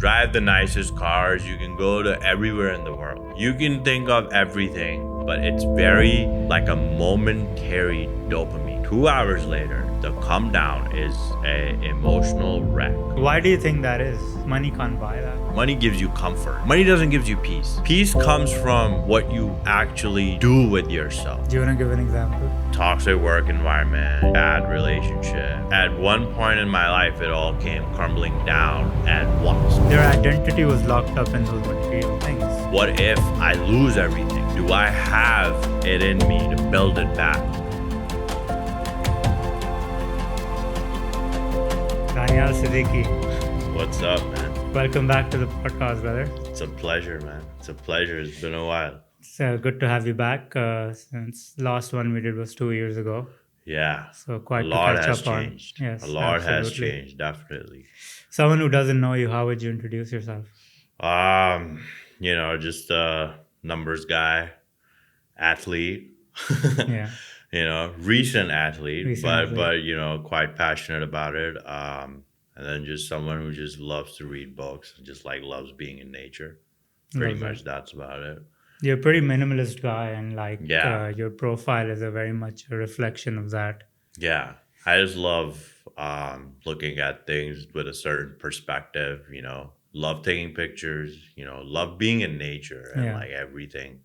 drive the nicest cars, you can go to everywhere in the world. You can think of everything, but it's very like a momentary dopamine. 2 hours later, the come down is an emotional wreck. Why do you think that is? Money can't buy that. Money gives you comfort. Money doesn't give you peace. Peace comes from what you actually do with yourself. Do you want to give an example? Toxic work environment, bad relationship. At one point in my life, it all came crumbling down at once. Their identity was locked up in those material things. What if I lose everything? Do I have it in me to build it back? Daniyal Siddiqui, What's up, man? welcome back to the podcast, brother. It's a pleasure, man. It's a pleasure. It's been a while. It's good to have you back. Since last one we did was 2 years ago. Yeah. So quite A lot to catch has up on. changed. Yes, A lot has absolutely. changed, definitely. Someone who doesn't know you, how would you introduce yourself? Just a numbers guy, athlete. Yeah. Recent athlete, Recent athlete. but quite passionate about it. And then just someone who just loves to read books, just like loves being in nature. Pretty Love that. much that's about it. You're a pretty minimalist guy, and Yeah. your profile is a very much a reflection of that. Yeah. I just love looking at things with a certain perspective, love taking pictures, love being in nature and Yeah. like everything.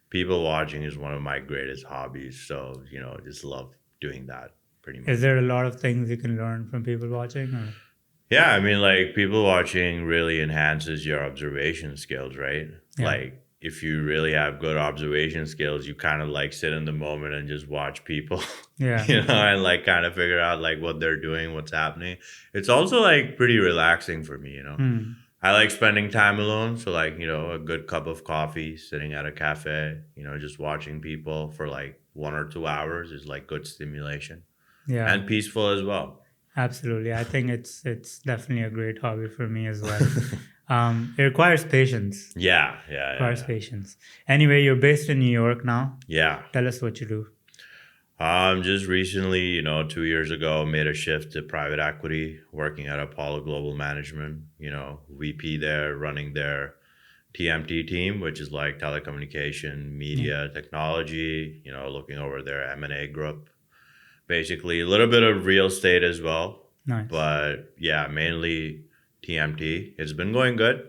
People watching is one of my greatest hobbies. So, just love doing that pretty much. Is there a lot of things you can learn from people watching? Or? Yeah, I mean, like people watching really enhances your observation skills, right? Yeah. Like if you really have good observation skills, you kind of like sit in the moment and just watch people, Yeah. and like kind of figure out like what they're doing, what's happening. It's also like pretty relaxing for me, Hmm. I like spending time alone. So like, a good cup of coffee, sitting at a cafe, just watching people for like 1 or 2 hours is like good stimulation Yeah. and peaceful as well. Absolutely. I think it's definitely a great hobby for me as well. It requires patience. Yeah. Requires patience. Anyway, you're based in New York now. Yeah. Tell us what you do. Just recently, 2 years ago, made a shift to private equity, working at Apollo Global Management, VP there, running their TMT team, which is like telecommunication, media, technology, looking over their M&A group. Basically, a little bit of real estate as well. Nice. But yeah, mainly TMT. It's been going good.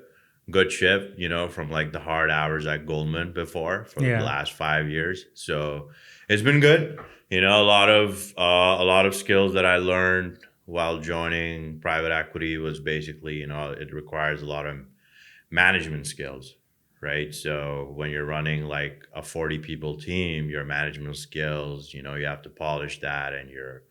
Good shift, from like the hard hours at Goldman before for Yeah. the last 5 years. So it's been good. A lot of skills that I learned while joining private equity was basically, it requires a lot of management skills, right? So when you're running like a 40 people team, your management skills, you have to polish that, and your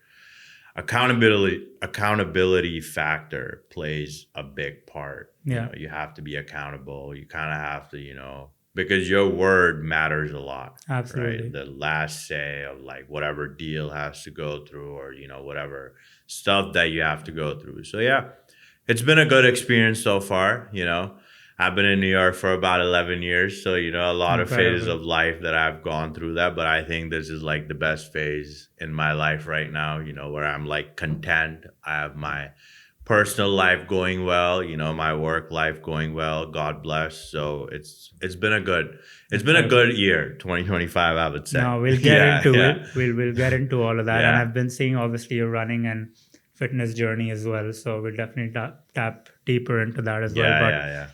accountability factor plays a big part. Yeah. You have to be accountable. You kind of have to, because your word matters a lot. Absolutely. Right? The last say of like whatever deal has to go through, or whatever stuff that you have to go through. So yeah, it's been a good experience so far. I've been in New York for about 11 years. So, a lot of Incredible. phases of life that I've gone through that. But I think this is like the best phase in my life right now, where I'm like content. I have my personal life going well, my work life going well. God bless. So it's been a good year, 2025, I would say. No, we'll get into yeah. it. We'll get into all of that. Yeah. And I've been seeing obviously your running and fitness journey as well. So we'll definitely tap deeper into that as well. But Yeah.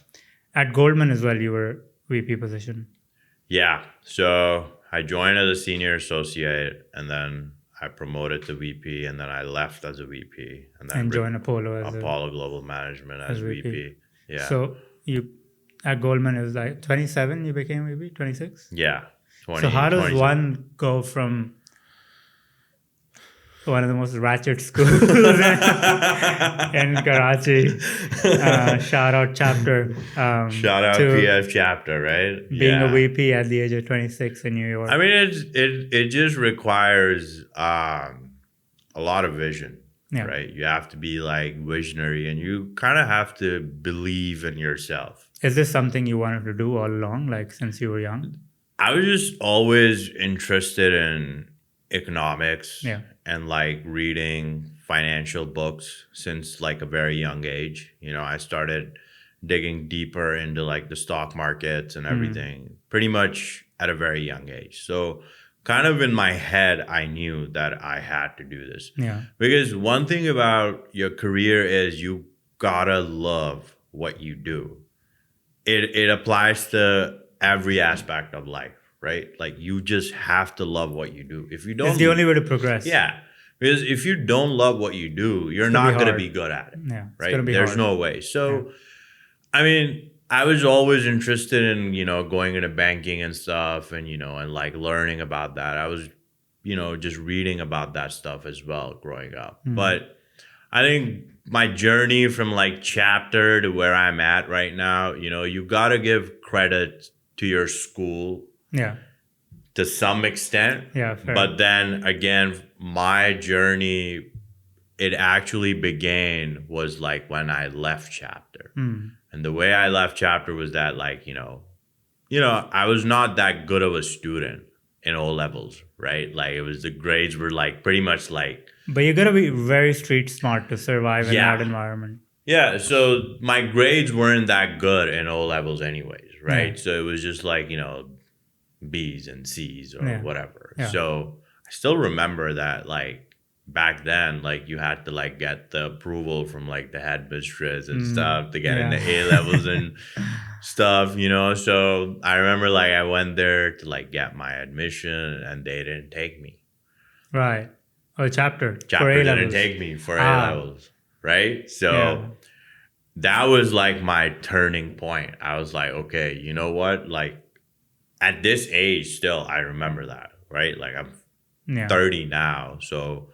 at Goldman as well, you were VP position. Yeah. So I joined as a senior associate, and then I promoted to VP, and then I left as a VP, and then joined Apollo as Apollo Global Management as VP. Yeah. So you at Goldman, it was like 27 you became VP, 26? Yeah. 20, So how does 27. one go from one of the most ratchet schools in Karachi, shout out chapter, Shout out to PF chapter, right? being a VP at the age of 26 in New York? I mean, it just requires a lot of vision, Yeah. right? You have to be like visionary, and you kind of have to believe in yourself. Is this something you wanted to do all along, like since you were young? I was just always interested in economics Yeah. and like reading financial books since like a very young age. I started digging deeper into like the stock markets and everything pretty much at a very young age. So kind of in my head, I knew that I had to do this. Yeah. Because one thing about your career is you gotta love what you do. It applies to every aspect of life, right? Like you just have to love what you do. If you It's the don't, only way to progress. yeah, because if you don't love what you do, you're It's gonna not be gonna hard. be good at it, Yeah. It's right? gonna be There's hard. no way. So, Yeah. I mean, I was always interested in, going into banking and stuff and, and like learning about that. I was, just reading about that stuff as well growing up. But I think my journey from like chapter to where I'm at right now, you got to give credit to your school Yeah. to some extent. Yeah. Fair. But then again, my journey, it actually began was like when I left chapter. And the way I left chapter was that like, I was not that good of a student in O levels, right? Like it was the grades were like pretty much like, But you gotta be very street smart to survive in Yeah. that environment. yeah. So my grades weren't that good in O levels anyways, right? Yeah. So it was just like, B's and C's or Yeah. whatever. Yeah. So I still remember that like back then, like you had to like get the approval from like the headmistress and stuff to get into A levels and stuff, So I remember like I went there to like get my admission and they didn't take me. Right. Oh, chapter. For Chapter A didn't levels. take me for A Ah. levels, right? So Yeah. that was like my turning point. I was like, okay, you know what? Like at this age, still, I remember that, right? Like I'm Yeah. 30 now. So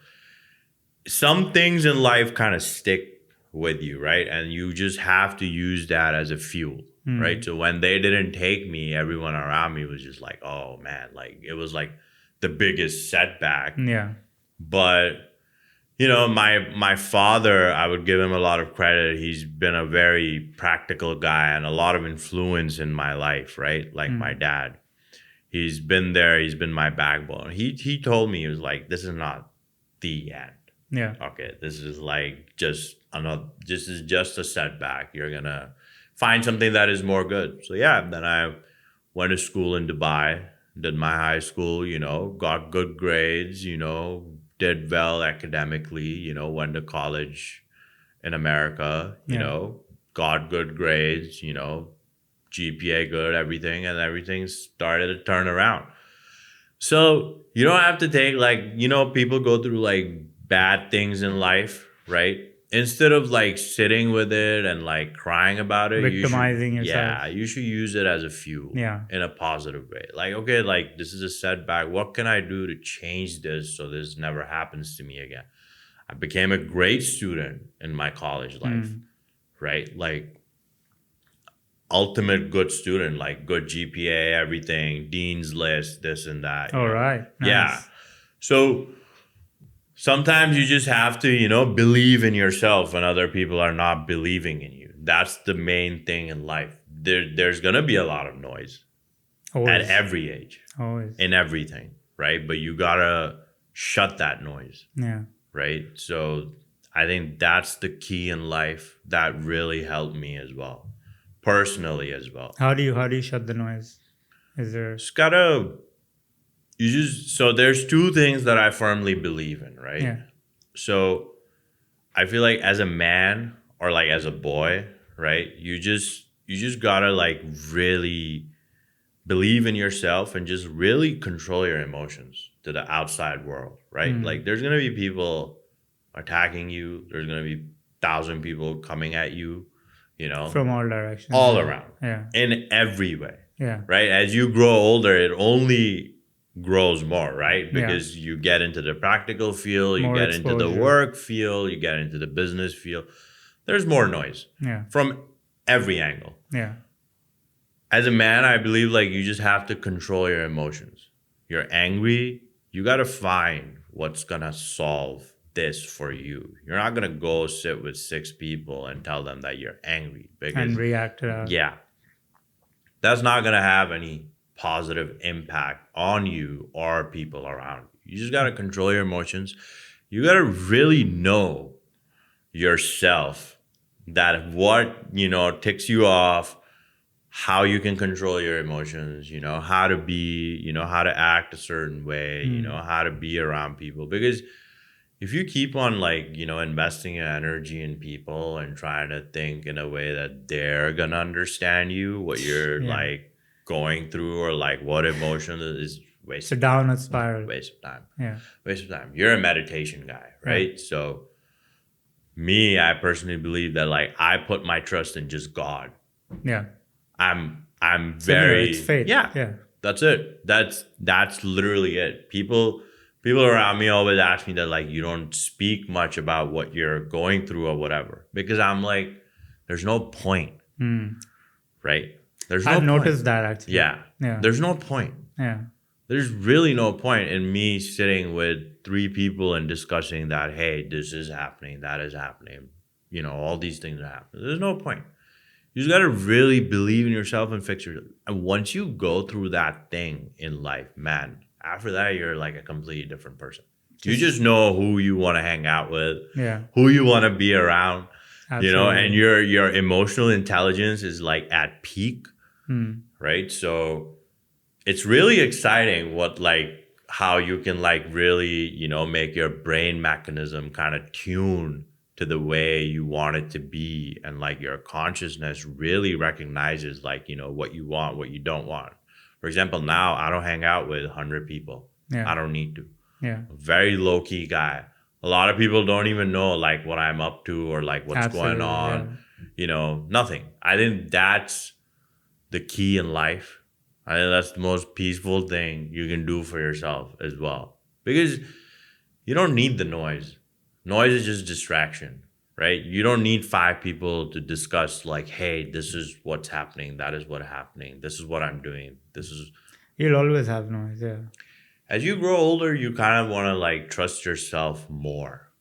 some things in life kind of stick with you, right? And you just have to use that as a fuel, right? So when they didn't take me, everyone around me was just like, oh man, like it was like the biggest setback. Yeah. But my father, I would give him a lot of credit. He's been a very practical guy and a lot of influence in my life, right? Like my dad. He's been there. He's been my backbone. He told me, he was like, this is not the end. Yeah. Okay, this is like this is just a setback. You're gonna find something that is more good. So yeah, then I went to school in Dubai, did my high school, got good grades, did well academically, went to college in America, got good grades, GPA good, everything started to turn around. So you don't have to take like, people go through like bad things in life, right? Instead of like sitting with it and like crying about it, Victimizing yourself. Yeah, you should use it as a fuel Yeah. in a positive way. Like, okay, like this is a setback. What can I do to change this so this never happens to me again? I became a great student in my college life, right? Like ultimate good student, like good GPA, everything, dean's list, this and that. All right. Nice. Yeah. So sometimes you just have to, believe in yourself when other people are not believing in you. That's the main thing in life. There's going to be a lot of noise Always. at every age, Always. in everything, right? But you got to shut that noise, Yeah. right? So I think that's the key in life that really helped me as well, personally as well. How do you shut the noise? Is there Just so there's two things that I firmly believe in, right? Yeah. So I feel like as a man or like as a boy, right? You just gotta like really believe in yourself and just really control your emotions to the outside world, right? Like there's gonna be people attacking you. There's gonna be 1,000 people coming at you, from all directions? all around, Yeah. in every way, Yeah. right? As you grow older, it only grows more, right? Yeah. Because you get into the practical field, you More get into the exposure. work field, you get into the business field. There's more noise Yeah. from every angle. Yeah. As a man, I believe like you just have to control your emotions. You're angry, you got to find what's going to solve this for you. You're not going to go sit with 6 people and tell them that you're angry because And react to that. yeah, that's not going to have any positive impact on you or people around you. You just got to control your emotions. You got to really know yourself, that what, ticks you off, how you can control your emotions, how to be, how to act a certain way, how to be around people. Because if you keep on like, investing your energy in people and trying to think in a way that they're gonna understand you, what you're Yeah. like going through, or like what emotion is It's a downward spiral. waste of time. Yeah. Waste of time. You're a meditation guy, right? Right. So I personally believe that like I put my trust in just God. Yeah. I'm Similar. very, It's faith. yeah. Yeah. That's it. That's literally it. People around me always ask me that like you don't speak much about what you're going through or whatever, because I'm like, there's no point, right? There's no I've point. noticed that actually. Yeah. Yeah. There's no point. Yeah. There's really no point in me sitting with 3 people and discussing that, hey, this is happening, that is happening, all these things are happening. There's no point. You just got to really believe in yourself and fix yourself. And once you go through that thing in life, man, after that, you're like a completely different person. You just know who you want to hang out with, Yeah. who you want to be around, Absolutely. and your emotional intelligence is like at peak, right? So it's really exciting how you can like really, make your brain mechanism kind of tune to the way you want it to be, and like your consciousness really recognizes like, what you want, what you don't want. For example, now I don't hang out with 100 people. Yeah. I don't need to. Yeah. Very low key guy. A lot of people don't even know like what I'm up to or like what's going on. Nothing. I think that's the key in life. I think that's the most peaceful thing you can do for yourself as well. Because you don't need the noise. Noise is just distraction, right? You don't need 5 people to discuss like, hey, this is what's happening. That is what's happening. This is what I'm doing. You'll always have noise. Yeah. As you grow older, you kind of want to like trust yourself more,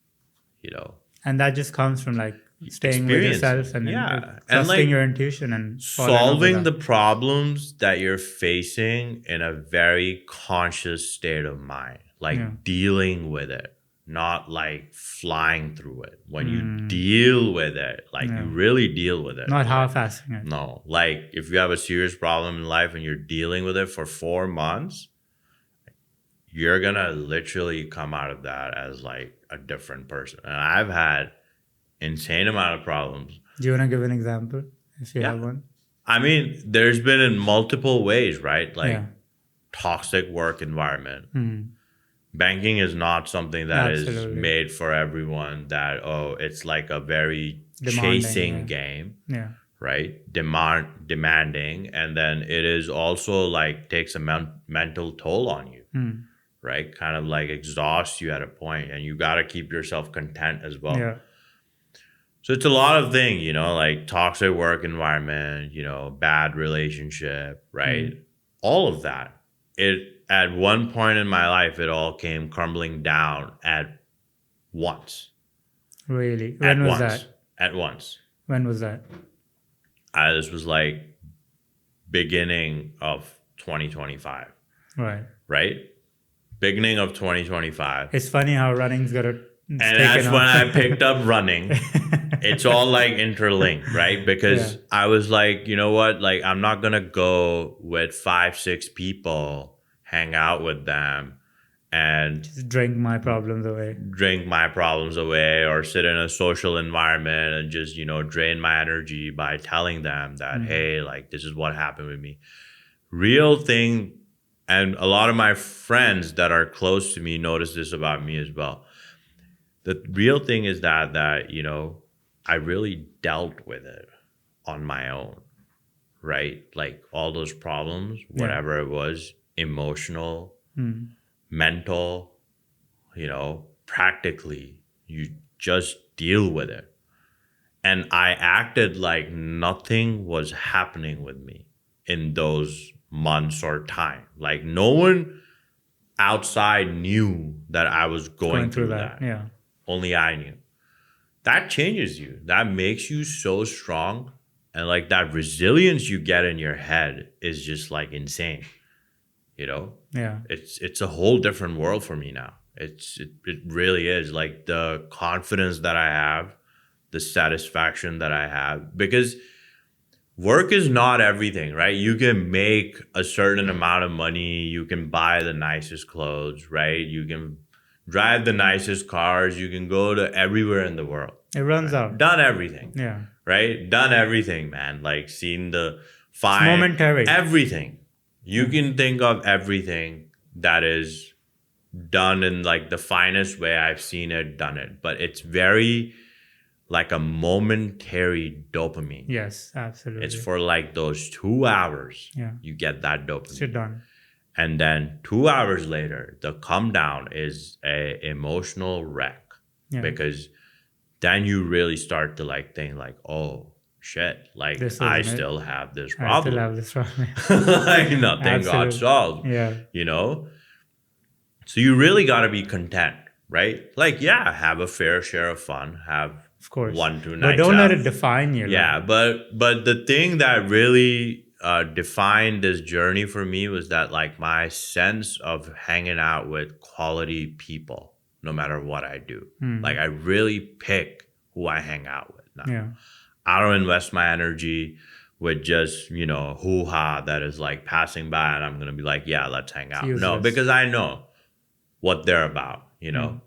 And that just comes from like staying with Experience. yourself and And trusting like your intuition and following up with solving the that. problems that you're facing in a very conscious state of mind, like Yeah. dealing with it, not like flying through it. When you deal with it, like you really deal with it. Not half-assing it. No, like if you have a serious problem in life and you're dealing with it for 4 months, you're gonna literally come out of that as like a different person. And I've had insane amount of problems. Do you want to give an example if you have one? I mean, there's been in multiple ways, right? Like Yeah. toxic work environment. Banking is not something that is Absolutely. made for everyone. That it's like a very Demanding, chasing game, Yeah. right? Demanding, and then it is also like takes a mental toll on you, right? Kind of like exhausts you at a point, and you got to keep yourself content as well. Yeah. So it's a lot of things, like toxic work environment, bad relationship, right? All of that. At one point in my life, it all came crumbling down at once. Really? When was that? At once. When was that? This was like beginning of 2025, Right. right? Beginning of 2025. It's funny how running's got a And that's when I picked up running. It's all like interlinked, right? Because I was like, you know what? Like, I'm not going to go with 5, 6 people, hang out with them, and just drink my problems away. Or sit in a social environment and just, drain my energy by telling them that, hey, like, this is what happened with me. Real thing. And a lot of my friends that are close to me notice this about me as well. The real thing is that I really dealt with it on my own, right? Like all those problems, whatever it was, emotional, mental, practically, you just deal with it. And I acted like nothing was happening with me in those months or time. Like no one outside knew that I was going through that. Yeah. Only I knew. That changes you. That makes you so strong. And like that resilience you get in your head is just like insane. Yeah. It's a whole different world for me now. It really is. Like the confidence that I have, the satisfaction that I have, because work is not everything, right? You can make a certain amount of money, you can buy the nicest clothes, right? You can drive the nicest cars, you can go to everywhere in the world. It runs Right? out. Done everything, Yeah. right? Done everything, man. Like seen the It's fine, momentary. everything. You can think of everything that is done in like the finest way I've seen it, done it. But it's very like a momentary dopamine. Yes, absolutely. It's for like those 2 hours. Yeah. You get that dopamine. Sit down. And then 2 hours later, the come down is a emotional wreck. Yeah. Because then you really start to like think like, oh shit, like This I isn't it. still have this I still problem. have this problem. Like nothing got Absolutely. solved. Yeah. You know? So you really gotta be content, right? Like, yeah, have a fair share of fun, have Of course. 1-2 But nights don't let out. it define you. Yeah, but the thing that really defined this journey for me was that like my sense of hanging out with quality people, no matter what I do. Like I really pick who I hang out with now. Yeah. I don't invest my energy with just, you know, hoo-ha that is like passing by and I'm going to be like, yeah, let's hang out. No, useless. because I know what they're about, you know.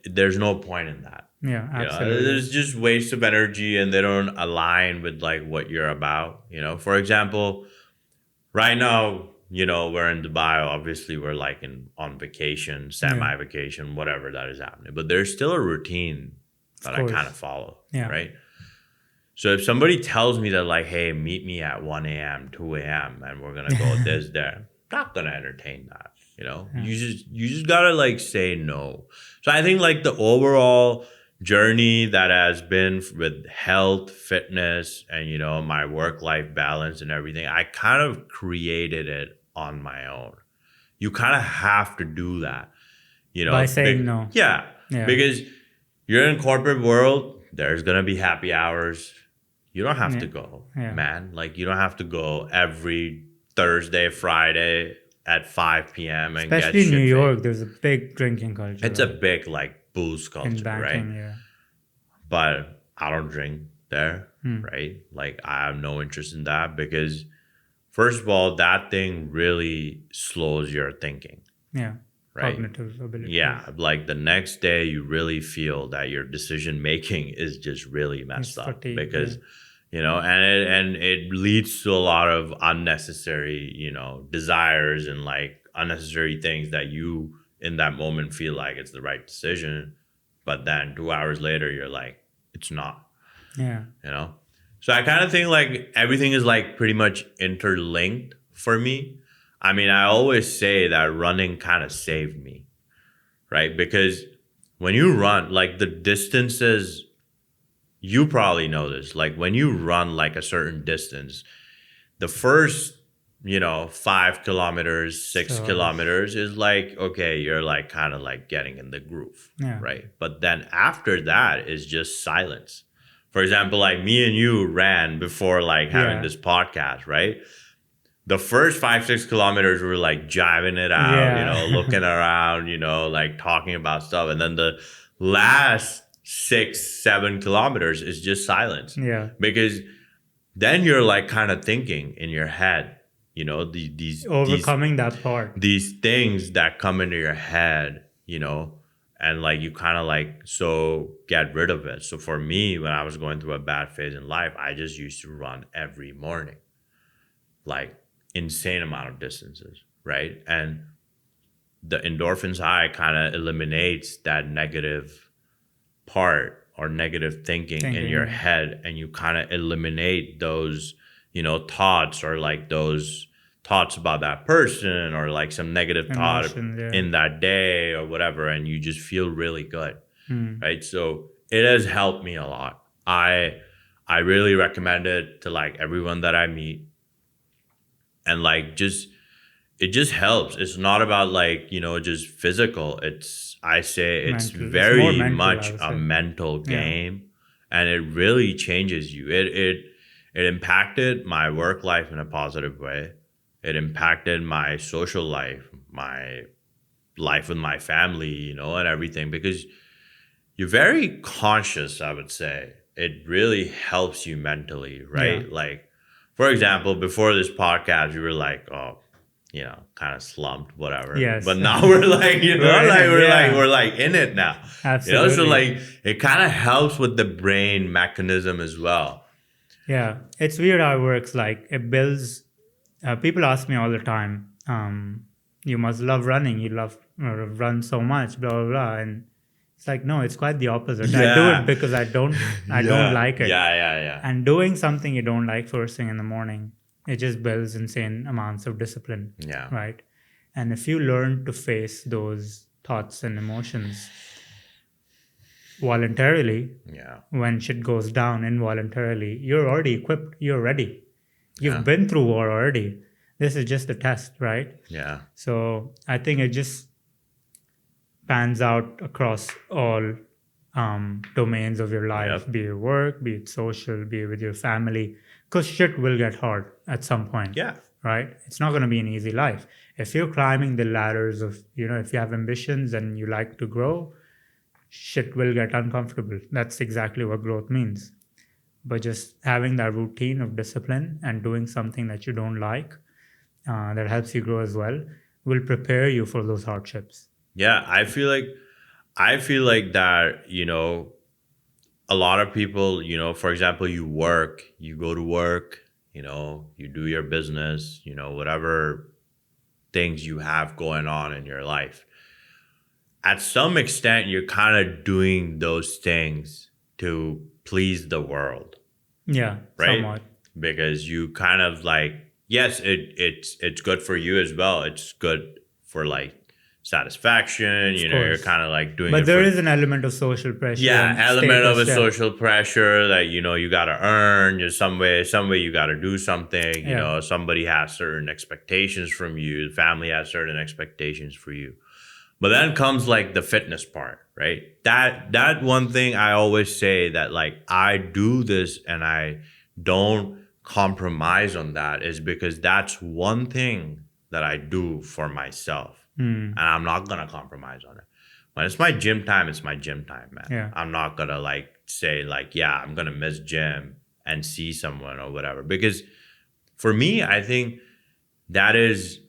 There's no point in that. Yeah, You know, absolutely. there's just waste of energy and they don't align with like what you're about. You know, for example, right now, you know, we're in Dubai. Obviously, we're like on vacation, semi-vacation, whatever that is happening. But there's still a routine that I course. kind of follow, Yeah. right? So if somebody tells me that like, hey, meet me at 1 a.m., 2 a.m., and we're gonna go this there, I'm not gonna entertain that. You know, you just gotta like say no. So I think like the overall journey that has been with health, fitness, and you know my work-life balance and everything, I kind of created it on my own. You kind of have to do that, you know, By saying no. Yeah, Yeah. because you're in corporate world. There's gonna be happy hours. You don't have to go, man. Like you don't have to go every Thursday, Friday at 5 p.m. and Especially get in New shit York, faced. there's a big drinking culture. It's a big like booze culture, in banking, right? yeah. But I don't drink there, right? Like I have no interest in that because first of all, that thing really slows your thinking. Yeah. Right? Cognitive ability. Yeah. Like the next day you really feel that your decision making is just really messed up because you know, and it leads to a lot of unnecessary, you know, desires and like unnecessary things that you in that moment feel like it's the right decision, but then 2 hours later you're like, it's not. Yeah. You know? So I kind of think like everything is like pretty much interlinked for me. I mean, I always say that running kind of saved me, right? Because when you run, like the distances, you probably know this, like when you run like a certain distance, the first, you know, 5 kilometers, 6 kilometers is like, okay, you're like kind of like getting in the groove, right? But then after that is just silence. For example, like me and you ran before like having this podcast, right? The first 5-6 kilometers we were like jiving it out, you know, looking around, you know, like talking about stuff. And then the last 6-7 kilometers is just silence. Yeah. Because then you're like kind of thinking in your head, you know, these overcoming that part. These things that come into your head, you know, and like you kind of like so get rid of it. So for me, when I was going through a bad phase in life, I just used to run every morning. Like insane amount of distances, right? And the endorphins high kind of eliminates that negative part or negative thinking in your head, and you kind of eliminate those, you know, thoughts or like those thoughts about that person or like some negative thought in that day or whatever, and you just feel really good, right? So it has helped me a lot. I really recommend it to like everyone that I meet. And like just it just helps. It's not about like, you know, just physical. I say it's very much a mental game, and it really changes you. It impacted my work life in a positive way. It impacted my social life, my life with my family, you know, and everything, because you're very conscious, I would say. It really helps you mentally, right? Yeah. Like, for example, before this podcast, we were like, oh, kind of slumped, whatever. But Yes. now we're like, We're in it. Yeah. we're like in it now. So Absolutely. like it kind of helps with the brain mechanism as well. Yeah. It's weird how it works. Like it builds. People ask me all the time. You must love running. You love run so much. Blah blah blah. And it's like no, it's quite the opposite. I do it Yeah. because I don't like it. Yeah. And doing something you don't like first thing in the morning, it just builds insane amounts of discipline. Yeah. Right. And if you learn to face those thoughts and emotions voluntarily, Yeah. when shit goes down involuntarily, you're already equipped. You're ready. You've Yeah. been through war already. This is just a test, right? Yeah. So I think it just pans out across all domains of your life, Yep. be it work, be it social, be it with your family, because shit will get hard at some point. Yeah. Right? It's not going to be an easy life. If you're climbing the ladders of, if you have ambitions and you like to grow, shit will get uncomfortable. That's exactly what growth means. But just having that routine of discipline and doing something that you don't like, that helps you grow as well, will prepare you for those hardships. Yeah. I feel like that, a lot of people, for example, you go to work, you do your business, whatever things you have going on in your life. At some extent, you're kind of doing those things to please the world, Yeah, right? somewhat. Because you kind of like, yes, it's good for you as well. It's good for like satisfaction. You're course. kind of like doing But it there for, is an element of social pressure. yeah, and element of a status, yeah. social pressure that you got to earn. Just some way you got to do something. Yeah. Somebody has certain expectations from you. The family has certain expectations for you. But then comes like the fitness part, right? That one thing I always say that like I do this and I don't compromise on that is because that's one thing that I do for myself. And I'm not gonna compromise on it. When it's my gym time, it's my gym time, man. Yeah. I'm not gonna like say like, yeah, I'm gonna miss gym and see someone or whatever. Because for me, I think that is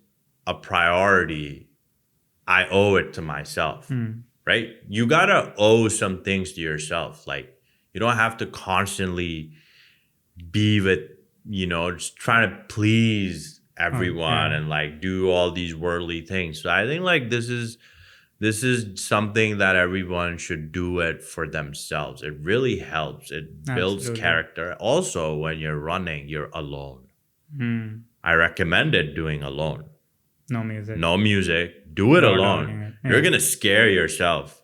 a priority. I owe it to myself, right? You gotta owe some things to yourself. Like you don't have to constantly be with, just trying to please everyone and like do all these worldly things. So I think like this is something that everyone should do it for themselves. It really helps. It builds Absolutely. character. Also, when you're running, you're alone. I recommend it doing alone. No music. No music. Do it Not alone. owning it. Yeah. You're gonna scare yourself.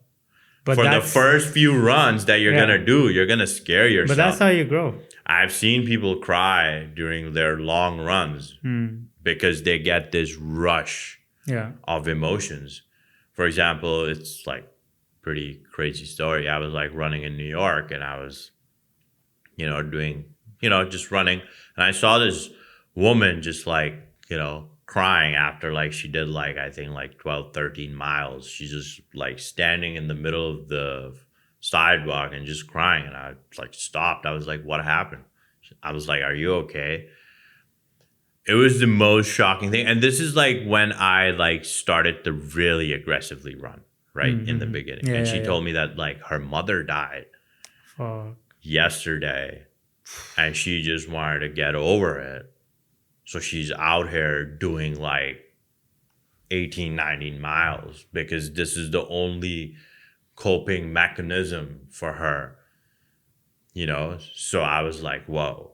But For the that's- first few runs that you're Yeah. gonna do, you're gonna scare yourself. But that's how you grow. I've seen people cry during their long runs because they get this rush Yeah. of emotions. For example, it's like pretty crazy story. I was like running in New York and I was, doing, just running. And I saw this woman just like, crying after like she did like, I think like 12, 13 miles. She's just like standing in the middle of the sidewalk and just crying. And I like stopped. I was like, what happened? I was like, are you okay? It was the most shocking thing. And this is like when I like started to really aggressively run, right? In the beginning. Yeah, and she yeah. told me that like her mother died Fuck. yesterday and she just wanted to get over it. So she's out here doing like 18, 19 miles because this is the only coping mechanism for her, So I was like, whoa.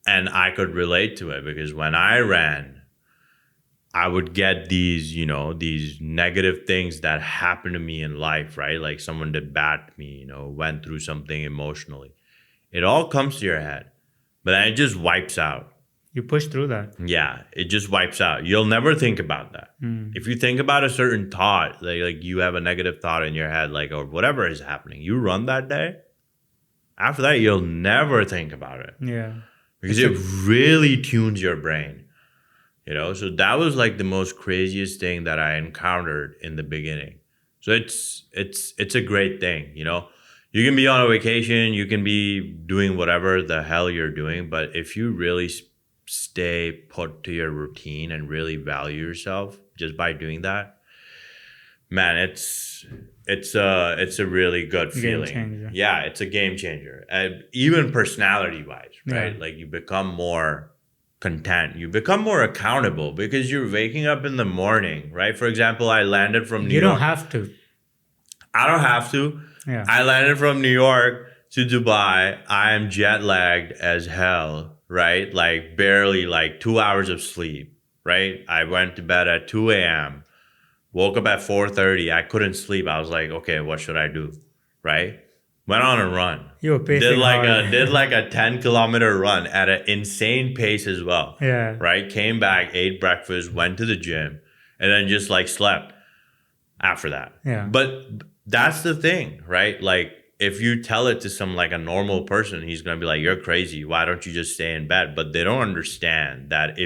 And I could relate to it because when I ran, I would get these, these negative things that happen to me in life, right? Like someone did bad to me, went through something emotionally. It all comes to your head, but then it just wipes out. You push through that. Yeah, it just wipes out. You'll never think about that. If you think about a certain thought, like you have a negative thought in your head, like or whatever is happening, you run that day. After that, you'll never think about it Yeah. because it really tunes your brain. So that was like the most craziest thing that I encountered in the beginning. So it's a great thing. You can be on a vacation, you can be doing whatever the hell you're doing, but if you really stay put to your routine and really value yourself just by doing that, man, it's a really good Game feeling. changer. Yeah, it's a game changer. Even personality wise, right? Yeah. Like you become more content, you become more accountable because you're waking up in the morning, right? For example, I landed from New You don't York. have to. I don't have to. Yeah. I landed from New York to Dubai. I am jet lagged as hell, right? Like barely like 2 hours of sleep, right? I went to bed at 2 a.m. Woke up at 4:30. I couldn't sleep. I was like, okay, what should I do? Right? Went on a run. You were pacing hard. Did like a 10-kilometer run at an insane pace as well. Yeah. Right? Came back, ate breakfast, went to the gym, and then just like slept after that. Yeah. But that's the thing, right? Like if you tell it to some like a normal person, he's gonna be like, you're crazy. Why don't you just stay in bed? But they don't understand that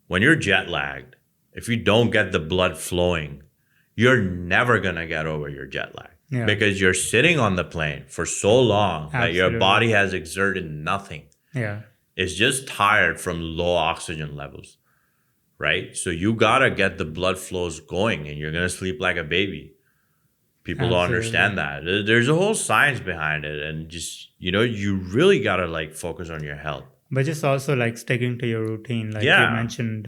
when you're jet lagged, if you don't get the blood flowing, you're never gonna get over your jet lag. Yeah. Because you're sitting on the plane for so long that your Absolutely. body has exerted nothing. Yeah. It's just tired from low oxygen levels, right? So you gotta get the blood flows going and you're gonna sleep like a baby. People don't Absolutely. understand that. There's a whole science behind it, and just, you really gotta like focus on your health. But just also like sticking to your routine. Like Yeah. you mentioned,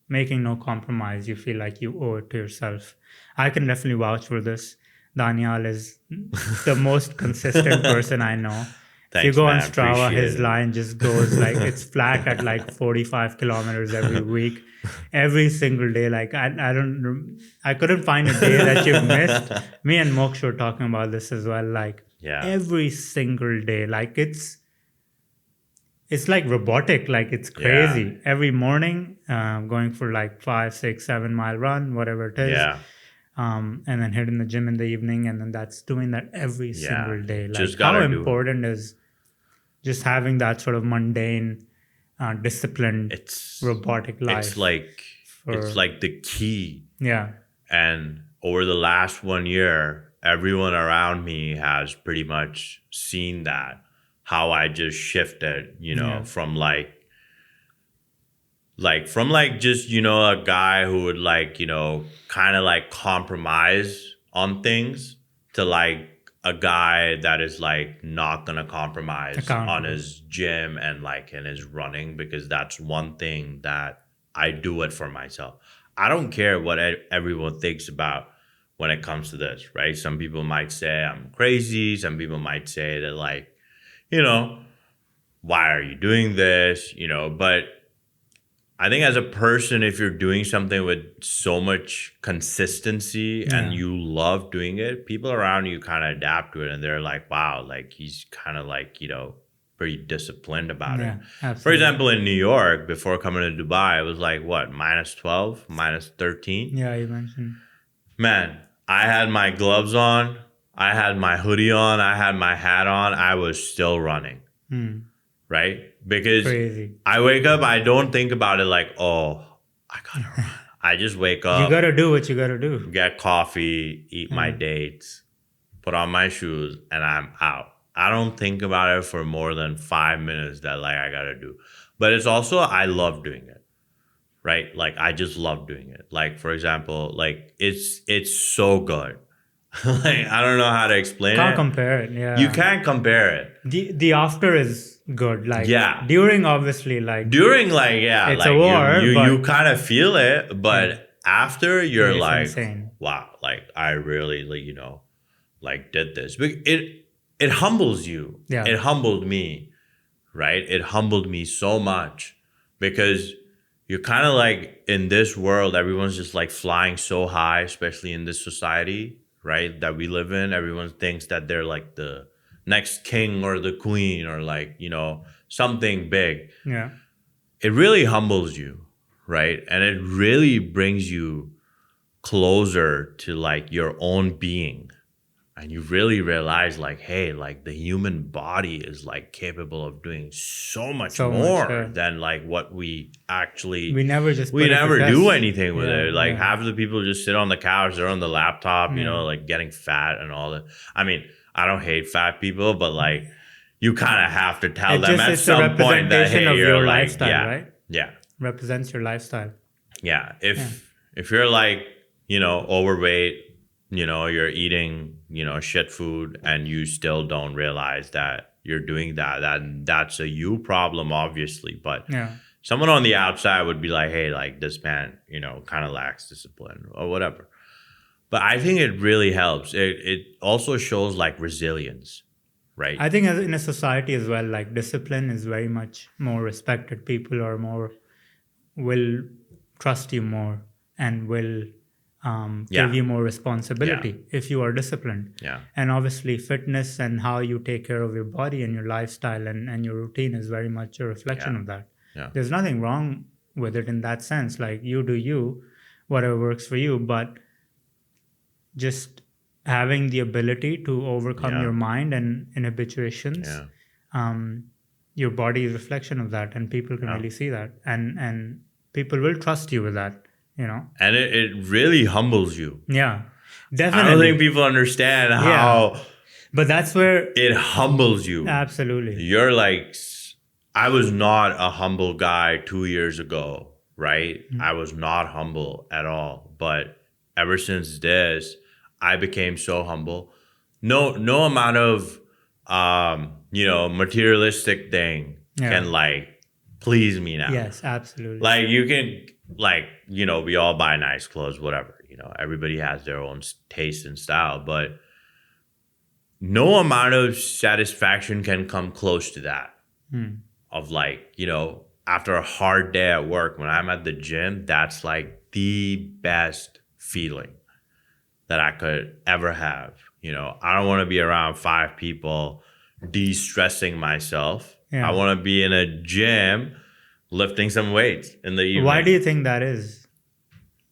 making no compromise. You feel like you owe it to yourself. I can definitely vouch for this. Daniyal is the most consistent person I know. If you Thanks, go on man. Strava, Appreciate his it. line just goes like it's flat at like 45 kilometers every week, every single day. Like I couldn't find a day that you've missed. Me and Moksha were talking about this as well. Like Yeah. every single day, like it's like robotic. Like it's crazy. Yeah. Every morning, going for like 5, 6, 7 mile run, whatever it is. Yeah. And then hitting the gym in the evening, and then that's doing that every Yeah. single day. Like Just how gotta do it. important is just having that sort of mundane, disciplined, It's robotic life. it's like the key. Yeah, And over the last 1 year, everyone around me has pretty much seen that, how I just shifted, Yeah. from just, a guy who would kind of like compromise on things to like a guy that is like not gonna compromise Accountable. on his gym and like in his running, because that's one thing that I do it for myself. I don't care what everyone thinks about when it comes to this, right? Some people might say I'm crazy. Some people might say that like, why are you doing this? But I think as a person, if you're doing something with so much consistency and Yeah. you love doing it, people around you kind of adapt to it and they're like, wow, like he's kind of like, pretty disciplined about yeah, it. absolutely. For example, in New York, before coming to Dubai, it was like what, -12, -13? Yeah, you mentioned. Man, I had my gloves on, I had my hoodie on, I had my hat on, I was still running, right? Because Crazy. I wake up, I don't think about it like, oh, I gotta run. I just wake You up, gotta do what you gotta do. get coffee, eat my dates, put on my shoes, and I'm out. I don't think about it for more than 5 minutes that like I gotta do. But it's also, I love doing it, right? Like I just love doing it. Like for example, like it's so good. Like I don't know how to explain Can't it. compare it. Yeah, You can't compare it. The after is good. Like Yeah. during, obviously, like During like, yeah, It's like a war, you but- kind of feel it, but after you're It's like, insane. wow, like I really like, like did this. But it humbles you. Yeah. It humbled me, right? It humbled me so much because you're kind of like in this world, everyone's just like flying so high, especially in this society, right? That we live in. Everyone thinks that they're like the next king or the queen or like, something big. yeah, It really humbles you, right? And it really brings you closer to like your own being. And you really realize like, hey, like the human body is like capable of doing so much So much, more yeah. than like what we actually we never just we put it to never test. do anything with Yeah, it. Like yeah. half of the people just sit on the couch, they're on the laptop, Yeah. like getting fat and all that. I mean, I don't hate fat people, but like you kind of have to tell It them just at it's a some point that, representation hey, of you're your like, lifestyle, right? yeah, Represents your lifestyle. yeah. Yeah. If you're like, overweight, you're eating, shit food, and you still don't realize that you're doing that's a you problem, obviously. But Yeah. someone on the outside would be like, hey, like this man, kind of lacks discipline or whatever. But I think it really helps. It also shows like resilience, right? I think in a society as well, like discipline is very much more respected. People are more will trust you more and will give Yeah, you more yeah, responsibility if you are disciplined. yeah, And obviously, fitness and how you take care of your body and your lifestyle and your routine is very much a reflection yeah, of that. yeah, There's nothing wrong with it in that sense. Like you do you, whatever works for you, but just having the ability to overcome yeah, your mind and inhibitions, yeah, um, your body is a reflection of that, and people can yeah. really see that, and people will trust you with that. And it really humbles you. Yeah, I don't think definitely. people understand Yeah, how but that's where it humbles you. absolutely. You're like, I was not a humble guy 2 years ago, right? Mm. I was not humble at all. But ever since this, I became so humble. No amount of materialistic thing Yeah. can like please me now. Yes, absolutely. Like you can like, we all buy nice clothes, whatever. Everybody has their own taste and style, but no amount of satisfaction can come close to that. Hmm. Of like, after a hard day at work, when I'm at the gym, that's like the best feeling that I could ever have. I don't want to be around 5 people de-stressing myself. I Yeah. want to be in a gym lifting some weights in the evening. Why do you think that is?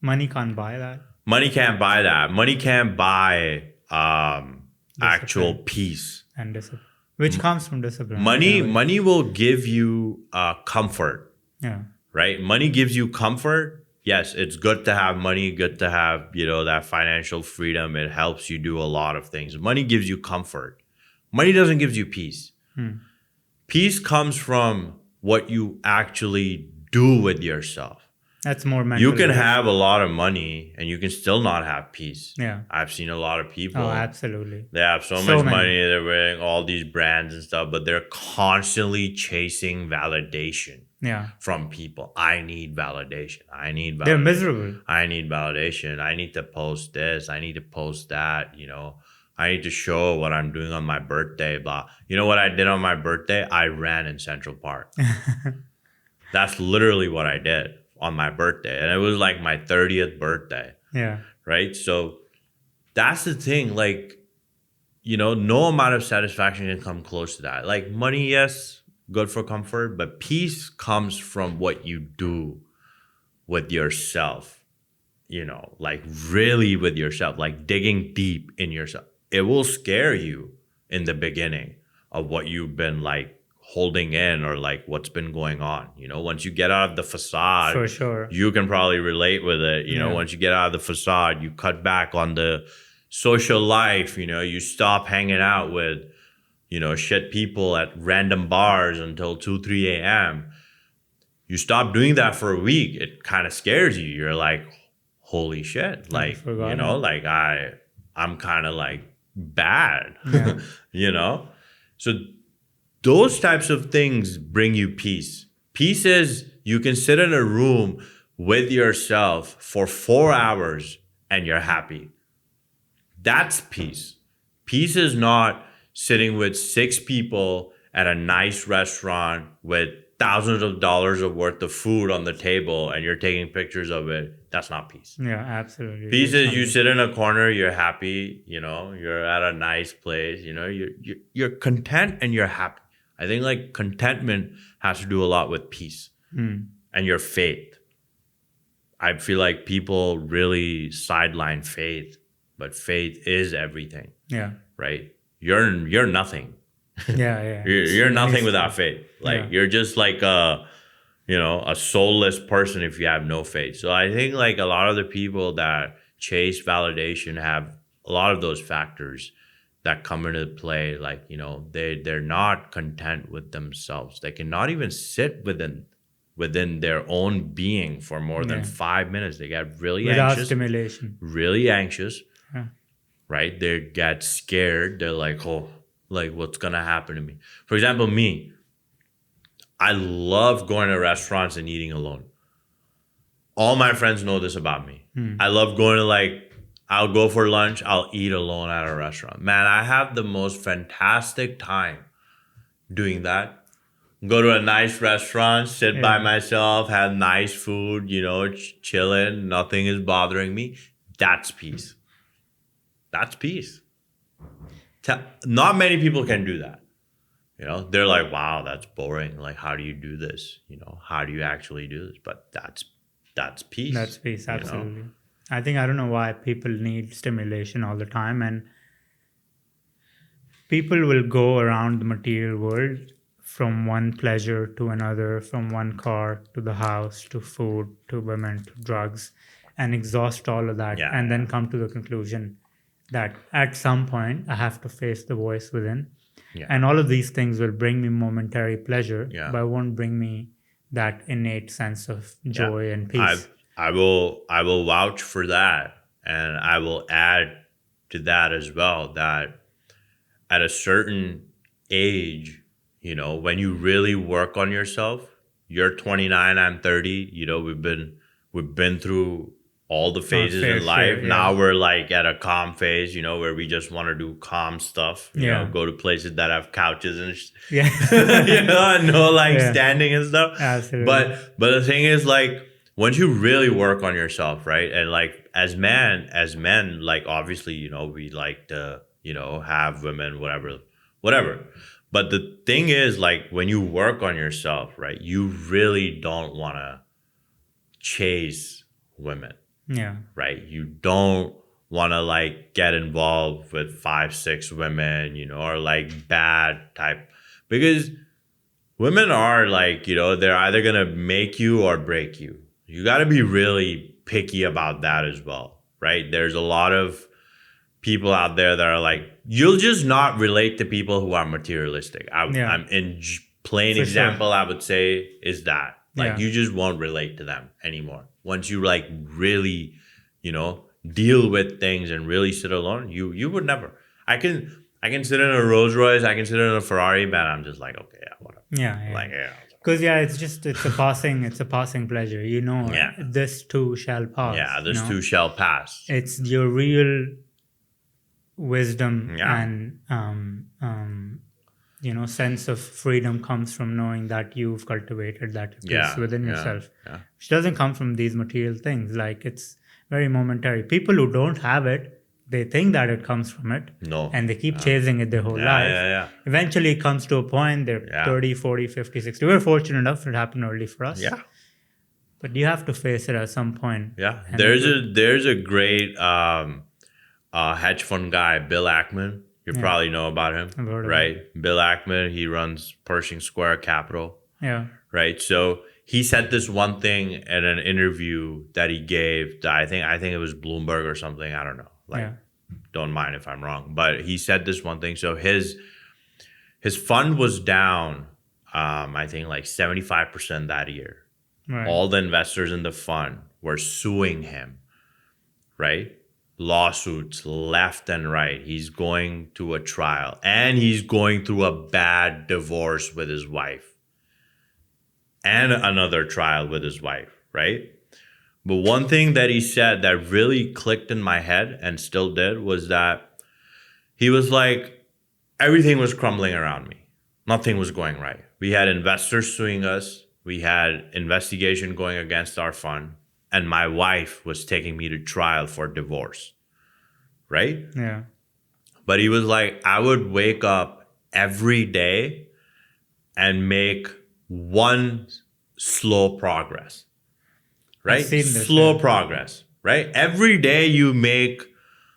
Money can't buy that. Money can't buy that. Money can't buy actual Discipline peace. and discipline, which comes from discipline. Right? Money In a way. money will give you comfort, Yeah. right? Money gives you comfort. Yes, it's good to have money, good to have, that financial freedom. It helps you do a lot of things. Money gives you comfort. Money doesn't give you peace. Hmm. Peace comes from what you actually do with yourself. That's more mental. You can right? have a lot of money and you can still not have peace. Yeah. I've seen a lot of people. Oh, absolutely. They have so So much many. money, they're wearing all these brands and stuff, but they're constantly chasing validation Yeah. from people. I need validation. I need validation. They're miserable. I need validation. I need to post this. I need to post that. I need to show what I'm doing on my birthday. Blah. You know what I did on my birthday? I ran in Central Park. That's literally what I did on my birthday. And it was like my 30th birthday. Yeah. Right? So that's the thing. Like, no amount of satisfaction can come close to that. Like money, yes, good for comfort, but peace comes from what you do with yourself, like really with yourself, like digging deep in yourself. It will scare you in the beginning of what you've been like holding in or like what's been going on. Once you get out of the facade, For sure. you can probably relate with it. Yeah. Once you get out of the facade, you cut back on the social life, you stop hanging out with, shit people at random bars until 2, 3 a.m. You stop doing that for a week. It kind of scares you. You're like, holy shit. Like, forgot. like I'm kind of like bad, Yeah. So those types of things bring you peace. Peace is you can sit in a room with yourself for 4 hours and you're happy. That's peace. Peace is not sitting with 6 people at a nice restaurant with thousands of dollars of worth of food on the table and you're taking pictures of it. That's not peace. Yeah, absolutely. Peace is you sit in a corner, you're happy, you're at a nice place, you're content and you're happy. I think like contentment has to do a lot with peace and your faith. I feel like people really sideline faith, but faith is everything. Yeah. Right? You're nothing. Yeah. You're nothing without faith. Like you're just like a soulless person if you have no faith. So I think like a lot of the people that chase validation have a lot of those factors that come into play. Like, they're not content with themselves. They cannot even sit within their own being for more than Yeah. 5 minutes. They get Without stimulation. really anxious, Yeah. right? They get scared. They're like, oh, like what's gonna happen to me? For example, me, I love going to restaurants and eating alone. All my friends know this about me. I love going to, like, I'll go for lunch, I'll eat alone at a restaurant. Man, I have the most fantastic time doing that. Go to a nice restaurant, sit by Yeah. myself, have nice food, chilling, nothing is bothering me. That's peace. That's peace. Not many people can do that. They're like, wow, that's boring. Like, how do you do this? How do you actually do this? But that's peace. That's peace, absolutely. I don't know why people need stimulation all the time, and people will go around the material world from one pleasure to another, from one car to the house to food to women to drugs, and exhaust all of that, Yeah, and then come to the conclusion that at some point I have to face the voice within. Yeah. And all of these things will bring me momentary pleasure, Yeah. but won't bring me that innate sense of joy and peace. I will vouch for that, and I will add to that as well that at a certain age, when you really work on yourself, you're 29, I'm 30, we've been through all the phases fair in life. share, yeah. Now we're like at a calm phase, where we just want to do calm stuff, go to places that have couches and Yeah. and no Yeah. standing and stuff. Absolutely. But the thing is, like, once you really work on yourself, right? And like as men, like, obviously, we like to, have women, whatever. But the thing is, like, when you work on yourself, right, you really don't want to chase women. Yeah. Right? You don't want to, like, get involved with 5-6 women, or like bad type, because women are like, they're either going to make you or break you. You got to be really picky about that as well, right? There's a lot of people out there that are like, you'll just not relate to people who are materialistic. Yeah. I'm in plain For example, sure. I would say is that, like, Yeah. you just won't relate to them anymore. Once you, like, really, deal with things and really sit alone, you would never. I can sit in a Rolls Royce, I can sit in a Ferrari, but I'm just like, okay, yeah, whatever. Yeah. Like, yeah. Because it's a passing pleasure. Yeah. This too shall pass. Yeah, this too shall pass. It's your real wisdom Yeah. and sense of freedom comes from knowing that you've cultivated that peace Yeah, within yeah, yourself, yeah. which doesn't come from these material things. Like, it's very momentary. People who don't have it, they think that it comes from it. No. And they keep chasing it their whole Yeah, life. yeah. Eventually, it comes to a point, they're Yeah. 30, 40, 50, 60. We're fortunate enough it happened early for us. Yeah. But you have to face it at some point. Yeah. And There's a great hedge fund guy, Bill Ackman. You probably know about him, I've heard of right? Bill Ackman, he runs Pershing Square Capital, Yeah. right? So he said this one thing in an interview that he gave to, I think it was Bloomberg or something. I don't know. Like, Yeah. don't mind if I'm wrong, but he said this one thing. So his fund was down, I think like 75% that year. Right. All the investors in the fund were suing him, right? Lawsuits left and right. He's going to a trial and he's going through a bad divorce with his wife and another trial with his wife, right? But one thing that he said that really clicked in my head and still did was that he was like, everything was crumbling around me. Nothing was going right. We had investors suing us. We had investigation going against our fund. And my wife was taking me to trial for divorce, right? Yeah. But he was like, I would wake up every day and make one slow progress, right? I've seen this, Slow yeah. progress, right? Every day you make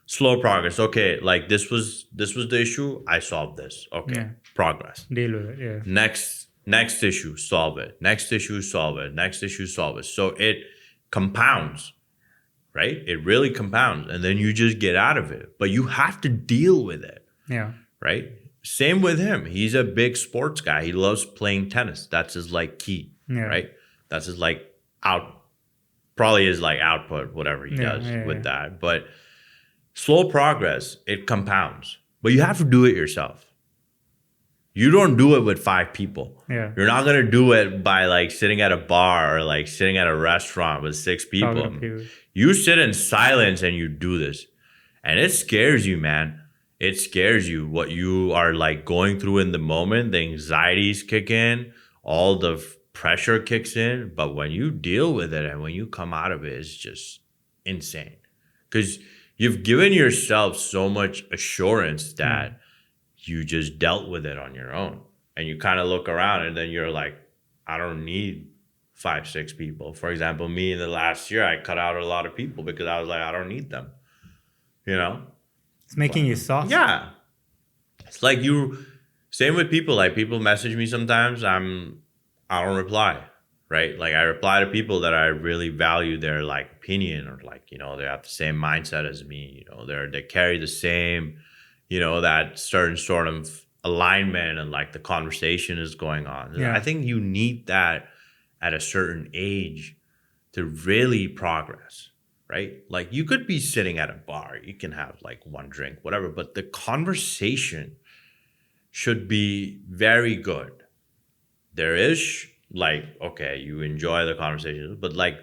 slow progress. Okay, like this was the issue. I solved this. Okay, Yeah. progress. Deal with it. Yeah. Next issue, solve it. Next issue, solve it. Next issue, solve it. So it compounds, right? It really compounds, and then you just get out of it. But you have to deal with it. Yeah. right? Same with him. He's a big sports guy. He loves playing tennis. That's his like key, Yeah. right? That's his like probably his like output, whatever he Yeah. does Yeah. with Yeah. that. But slow progress, it compounds. But you have to do it yourself. You don't do it with 5 people. Yeah. You're not gonna do it by like sitting at a bar or like sitting at a restaurant with 6 people. Talking to people. You sit in silence and you do this. And it scares you, man. It scares you what you are like going through in the moment. The anxieties kick in, all the pressure kicks in. But when you deal with it and when you come out of it, it's just insane. Because you've given yourself so much assurance that you just dealt with it on your own. And you kind of look around and then you're like, I don't need 5, 6 people. For example, me in the last year, I cut out a lot of people because I was like, I don't need them. You know? It's making you soft. Yeah. It's like same with people. Like people message me sometimes, I don't reply. Right? Like I reply to people that I really value their like opinion or like, they have the same mindset as me. They carry the same, that certain sort of alignment and like the conversation is going on. Yeah. I think you need that at a certain age to really progress. Right? Like you could be sitting at a bar, you can have like one drink, whatever, but the conversation should be very good. There is like, okay, you enjoy the conversation, but like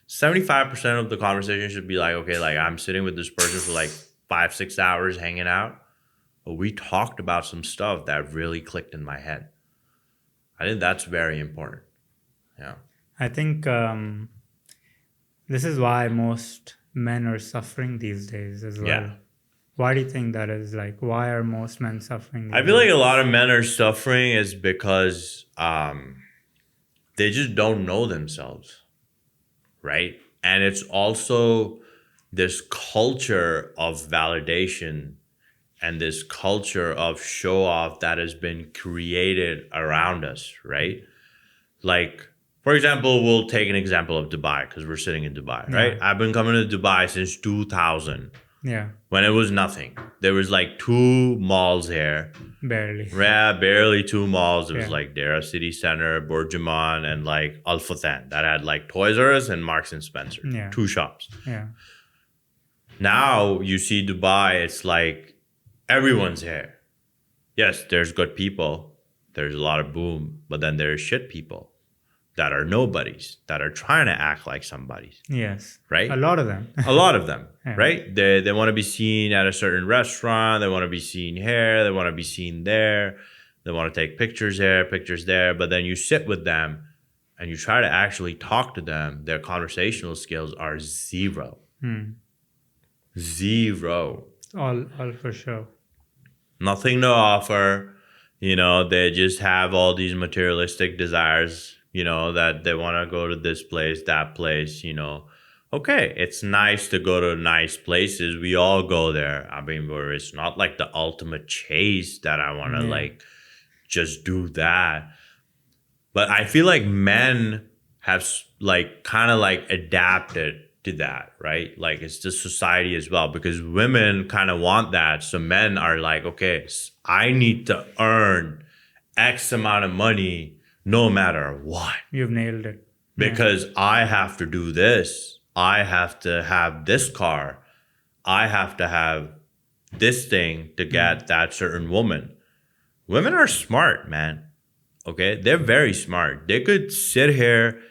75% of the conversation should be like, okay, like I'm sitting with this person for like 5, 6 hours hanging out. But we talked about some stuff that really clicked in my head. I think that's very important. Yeah. I think this is why most men are suffering these days as well. Yeah. Why do you think that is? Like, why are most men suffering? I feel like a lot of men are suffering is because they just don't know themselves, right? And it's also this culture of validation and this culture of show off that has been created around us, right? Like, for example, we'll take an example of Dubai because we're sitting in Dubai, right? Yeah. I've been coming to Dubai since 2000 Yeah, when it was nothing. There was like 2 malls here. barely. Yeah, barely 2 malls. It was Yeah. like Dera City Center, Burjuman, and like Al Fathan that had like Toys R Us and Marks and Spencer. Yeah. 2 shops. Yeah, Now you see Dubai, it's like everyone's here. Yes, there's good people. There's a lot of boom, but then there's shit people that are nobodies that are trying to act like somebodies, yes. right? A lot of them. A lot of them, Yeah. right? They want to be seen at a certain restaurant. They want to be seen here. They want to be seen there. They want to take pictures here, pictures there. But then you sit with them and you try to actually talk to them. Their conversational skills are zero. Zero. all for sure. Nothing to offer. They just have all these materialistic desires, that they want to go to this place, that place, Okay, it's nice to go to nice places. We all go there. I mean, where it's not like the ultimate chase that I want to like just do that. But I feel like men have like kind of like adapted to that, right? Like it's the society as well because women kind of want that. So men are like, okay, I need to earn X amount of money no matter what. You've nailed it. Because I have to do this. I have to have this car. I have to have this thing to get that certain woman. Women are smart, man. Okay? They're very smart. They could sit here,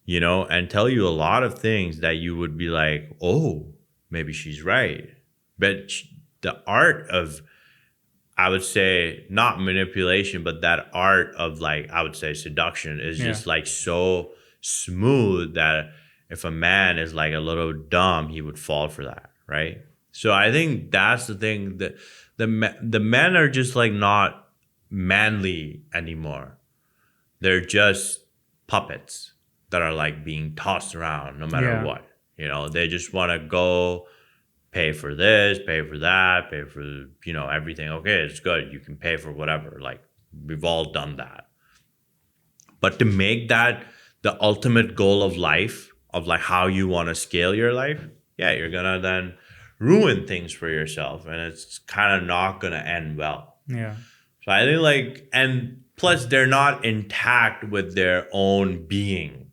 and tell you a lot of things that you would be like, oh, maybe she's right. But the art of, I would say, not manipulation, but that art of like, I would say seduction is just like so smooth that if a man is like a little dumb, he would fall for that, right? So I think that's the thing that the men are just like not manly anymore. They're just puppets that are like being tossed around no matter what. They just want to go pay for this, pay for that, pay for, everything. Okay, it's good. You can pay for whatever. Like we've all done that. But to make that the ultimate goal of life, of like how you want to scale your life, you're going to then ruin things for yourself, and it's kind of not going to end well. Yeah. So I think like, and plus they're not intact with their own being.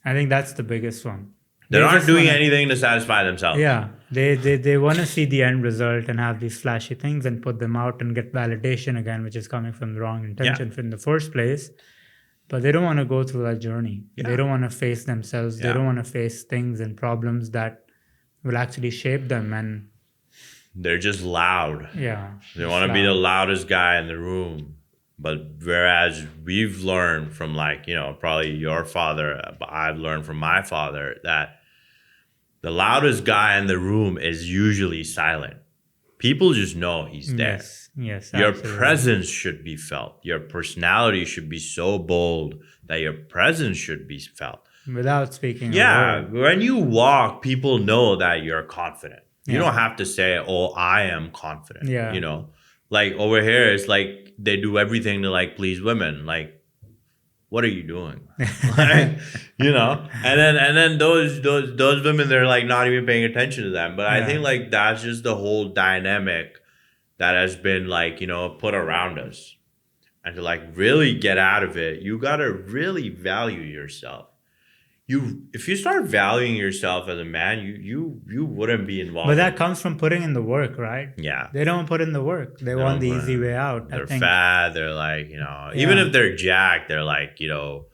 I think that's the biggest one. They're They not just doing wanna, anything to satisfy themselves. yeah, they want to see the end result and have these flashy things and put them out and get validation again, which is coming from the wrong intention in the first place. But they don't want to go through that journey. Yeah. They don't want to face themselves. They Yeah. don't want to face things and problems that will actually shape them. And They're just loud. yeah, They want to be the loudest guy in the room. But whereas we've learned from like, you know, probably your father, but I've learned from my father that the loudest guy in the room is usually silent. People just know he's there. Yes, Your absolutely. presence should be felt. Your personality should be so bold that your presence should be felt. Without speaking. Yeah, A word. when you walk, people know that you're confident. You Yeah. don't have to say, "Oh, I am confident." Yeah. You know, like over here, it's like they do everything to like please women. Like, what are you doing? Like, you know, and then those women, they're like not even paying attention to them. But I Yeah. think like that's just the whole dynamic that has been like, you know, put around us. And to like really get out of it, you gotta really value yourself. If you start valuing yourself as a man, you wouldn't be involved. But that comes from putting in the work, right? Yeah. They don't put in the work. They want the easy way out. They're I think. fat, they're like, you know, even if they're jacked, they're like, you know,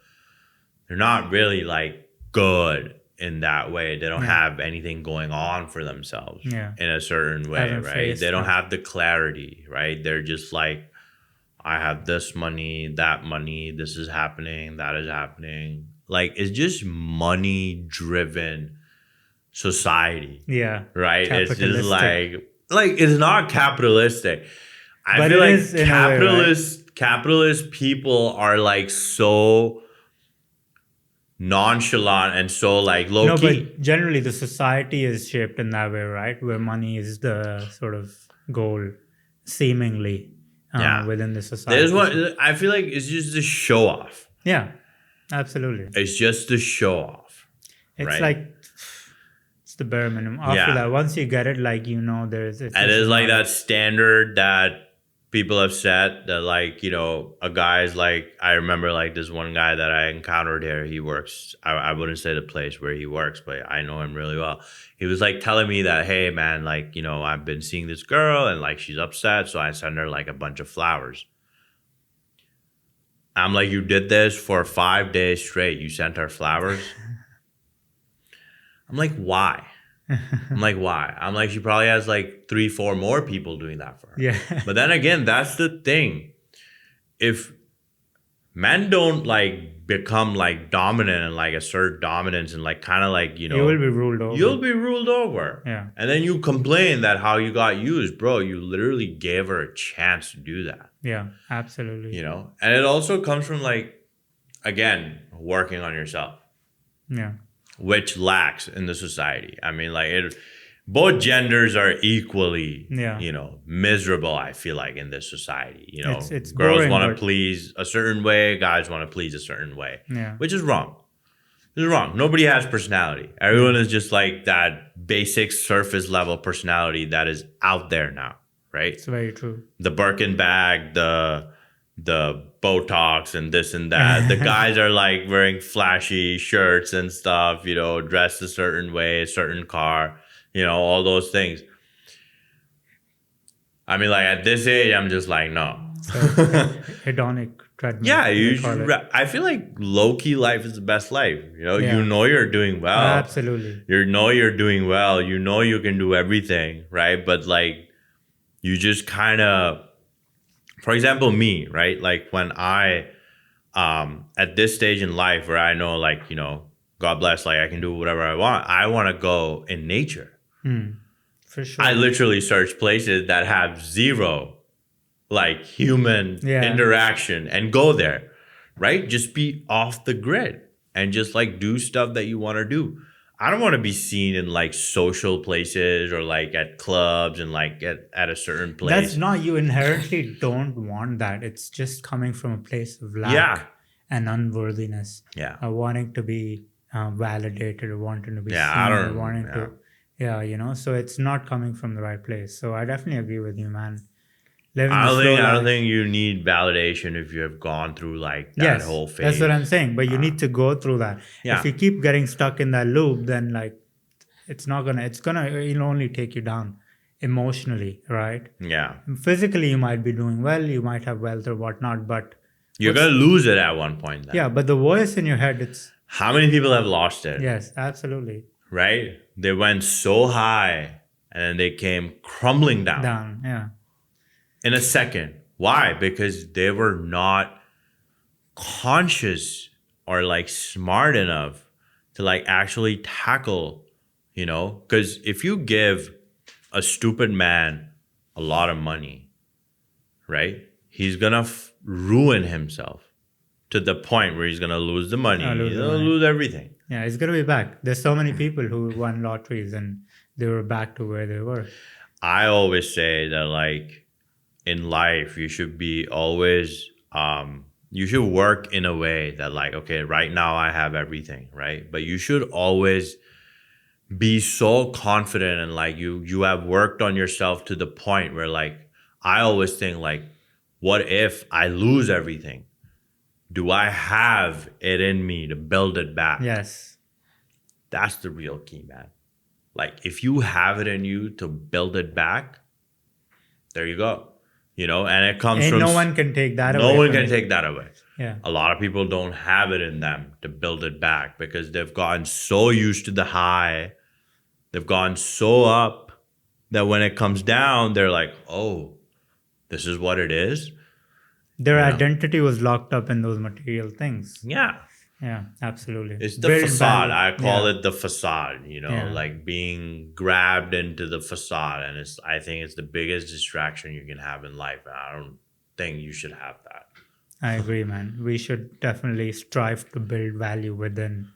they're not really like good in that way. They don't have anything going on for themselves in a certain way, right? They don't have the clarity, right? They're just like, I have this money, this is happening, that is happening. Like, it's just money driven society. Yeah. Right? It's just like it's not capitalistic. I feel like capitalist people are like so nonchalant and so like low key. But generally the society is shaped in that way, right? Where money is the sort of goal, seemingly, within the society. There's one. I feel like it's just a show off. Yeah, absolutely. It's just a show off. It's like it's the bare minimum. After that, once you get it, like you know, there's and it's like that standard that people have set that like, you know, a guy's like, I remember like this one guy that I encountered here. He works. I wouldn't say the place where he works, but I know him really well. He was like telling me that, hey man, like, you know, I've been seeing this girl and like she's upset, so I send her like a bunch of flowers. I'm like, you did this for 5 days straight. You sent her flowers. I'm like, why? I'm like, why? I'm like, she probably has like 3-4 more people doing that for her. Yeah. But then again, that's the thing. If men don't like become like dominant and like assert dominance and like kind of like, you know, you will be ruled over. You'll be ruled over. Yeah. And then you complain that how you got used, bro. You literally gave her a chance to do that. Yeah, absolutely. You know, and it also comes from like, again, working on yourself. Yeah. Which lacks in the society. I mean, like both genders are equally, you know, miserable. I feel like in this society, you know, it's girls want to please a certain way, guys want to please a certain way, which is wrong. This is wrong. Nobody has personality. Everyone is just like that basic surface level personality that is out there now, right? It's very true. The Birkin bag, the Botox and this and that. The guys are like wearing flashy shirts and stuff, you know, dressed a certain way, a certain car, you know, all those things. I mean, like at this age, I'm just like, no. So, hedonic treadmill. Yeah, I feel like low-key life is the best life. You know, you know you're doing well. Absolutely. You know you're doing well. You know you can do everything, right? But like, you just kind of, for example, me, right? Like when I, at this stage in life where I know like, you know, God bless, like I can do whatever I want to go in nature. For sure. I literally search places that have zero like human interaction and go there, right? Just be off the grid and just like do stuff that you want to do. I don't want to be seen in like social places or like at clubs and like at a certain place. That's not, you inherently don't want that. It's just coming from a place of lack and unworthiness. Yeah. Wanting to be validated or wanting to be seen or wanting to Yeah, so it's not coming from the right place. So I definitely agree with you, man. Living I a don't slow think I don't life. think you need validation if you have gone through like that Yes, whole phase. that's what I'm saying. But you need to go through that. Yeah. If you keep getting stuck in that loop, then like it'll only take you down emotionally, right? Yeah. Physically, you might be doing well, you might have wealth or whatnot, but You're gonna lose it at one point then. yeah, but the voice in your head, it's How many people have lost it? yes, absolutely Right? They went so high and then they came crumbling down down. Yeah, in a second. Why? Because they were not conscious or like smart enough to like actually tackle, because if you give a stupid man a lot of money, right? He's gonna ruin himself to the point where he's gonna lose the money. He's gonna lose everything. Yeah, it's gonna be back. There's so many people who won lotteries and they were back to where they were. I always say that like in life you should be always you should work in a way that like, okay, right now I have everything, right? But you should always be so confident and like you have worked on yourself to the point where like I always think like, what if I lose everything? Do I have it in me to build it back? Yes. That's the real key, man. Like if you have it in you to build it back, there you go. And it comes And from no one can take that away. No one can take that away. Yeah. A lot of people don't have it in them to build it back because they've gotten so used to the high. They've gone so up that when it comes down, they're like, oh, this is what it is. Their identity was locked up in those material things. Yeah. Yeah, absolutely. It's the facade. I call it the facade, like being grabbed into the facade. And I think it's the biggest distraction you can have in life. And I don't think you should have that. I agree, man. We should definitely strive to build value within.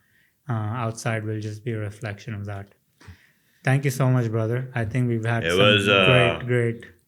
Outside will just be a reflection of that. Thank you so much, brother. I think we've had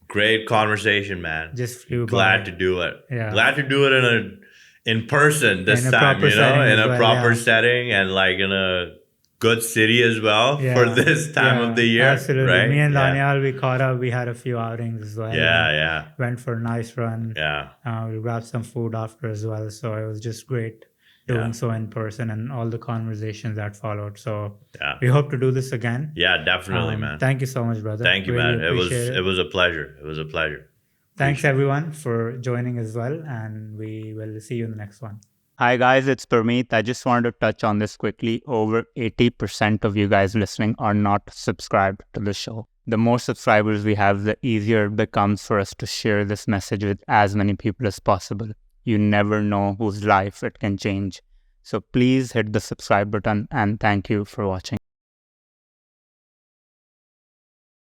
great conversation, man. Just flew by. Glad to do it. Yeah. Glad to do it in person this time, in a proper setting and like in a good city as well for this time of the year. Absolutely. Right? Me and Daniyal, we caught up. We had a few outings as well. Yeah. Went for a nice run. Yeah. We grabbed some food after as well. So it was just great doing so in person and all the conversations that followed. So we hope to do this again. Yeah, definitely, man. Thank you so much, brother. Thank you, man. It was a pleasure. It was a pleasure. Thanks everyone for joining as well, and we will see you in the next one. Hi guys, it's Parmeet. I just wanted to touch on this quickly. Over 80% of you guys listening are not subscribed to the show. The more subscribers we have, the easier it becomes for us to share this message with as many people as possible. You never know whose life it can change. So please hit the subscribe button and thank you for watching.